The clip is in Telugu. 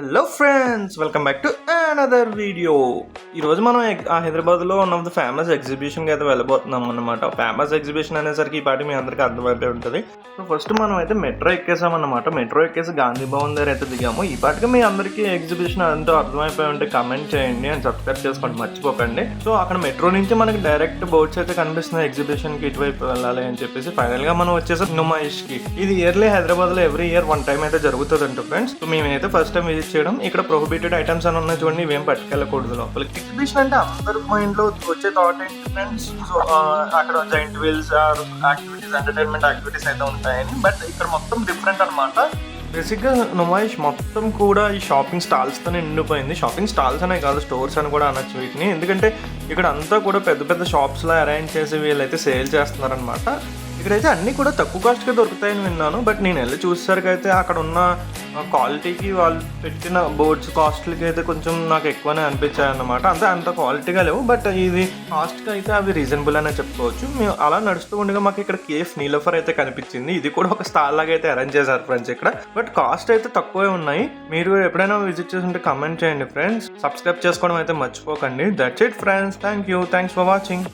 Hello friends, welcome back to another video. ఈరోజు మనం హైదరాబాద్లో వన్ ఆఫ్ ద ఫేమస్ ఎగ్జిబిషన్కి అయితే వెళ్ళబోతున్నాం అనమాట. ఫేమస్ ఎగ్జిబిషన్ అనేసరికి ఈ పాటి మీ అందరికీ అర్థమైపోయి ఉంటుంది. సో ఫస్ట్ మనం అయితే మెట్రో ఎక్కేసామన్నమాట. మెట్రో ఎక్కేసి గాంధీ భవన్ దగ్గర అయితే దిగాము. ఈ పాటికి మీ అందరికీ ఎగ్జిబిషన్ అంతా అర్థమైపోయి ఉంటే కమెంట్ చేయండి అండ్ సబ్స్క్రైబ్ చేసుకోండి, మర్చిపోకండి. సో అక్కడ మెట్రో నుంచి మనకి డైరెక్ట్ బోర్డ్స్ అయితే కనిపిస్తున్నాయి ఎగ్జిబిషన్కి ఇటువైపు వెళ్ళాలి అని చెప్పేసి. ఫైనల్గా మనం వచ్చేసి నుమాయిష్కి. ఇది ఇయర్లీ హైదరాబాద్లో ఎవ్రీ ఇయర్ వన్ టైం అయితే జరుగుతుంది అంట ఫ్రెండ్స్. సో మేమైతే ఫస్ట్ టైం విజిట్ చేయడం. ఇక్కడ ప్రొహిబిటెడ్ ఐటమ్స్ అని ఉన్నాయి చూడండి, ఇవేం పట్టుకెళ్ళకూడదు లోపలికి. ఎగ్జిబిషన్ అంటే అందరి మైండ్ లో వచ్చే థాట్ ఏంటి ఫ్రెండ్స్, సో అక్కడ giant wheels activities, entertainment activities అయితే ఉంటాయని. బట్ ఇక్కడ మొత్తం డిఫరెంట్ అనమాట. బేసిక్గా నుమాయిష్ మొత్తం కూడా ఈ షాపింగ్ స్టాల్స్తోనే నిండిపోయింది. షాపింగ్ స్టాల్స్ అనే కాదు, స్టోర్స్ అని కూడా అనొచ్చు వీటిని. ఎందుకంటే ఇక్కడ అంతా కూడా పెద్ద పెద్ద షాప్స్లో అరేంజ్ చేసి వీళ్ళైతే సేల్ చేస్తున్నారనమాట. ఇక్కడైతే అన్నీ కూడా తక్కువ కాస్ట్గా దొరుకుతాయని విన్నాను. బట్ నేను వెళ్ళి చూసేసరికి అయితే అక్కడ ఉన్న క్వాలిటీకి వాళ్ళు పెట్టిన బోర్డ్స్ కాస్ట్లకి అయితే కొంచెం నాకు ఎక్కువనే అనిపించాయి అన్నమాట. అంత క్వాలిటీగా లేవు, బట్ ఇది కాస్ట్గా అయితే అవి రీజనబుల్ అనే చెప్పుకోవచ్చు. మేము అలా నడుస్తూ ఉండగా మాకు ఇక్కడ కేఫ్ నీలోఫర్ అయితే కనిపించింది. ఇది కూడా ఒక స్టాల్ లాగా అయితే అరేంజ్ చేశారు ఫ్రెండ్స్ ఇక్కడ. బట్ కాస్ట్ అయితే తక్కువే ఉన్నాయి. మీరు ఎప్పుడైనా విజిట్ చేస్తుంటే కమెంట్ చేయండి ఫ్రెండ్స్. సబ్స్క్రైబ్ చేసుకోవడం అయితే మర్చిపోకండి. That's it friends. Thanks for watching.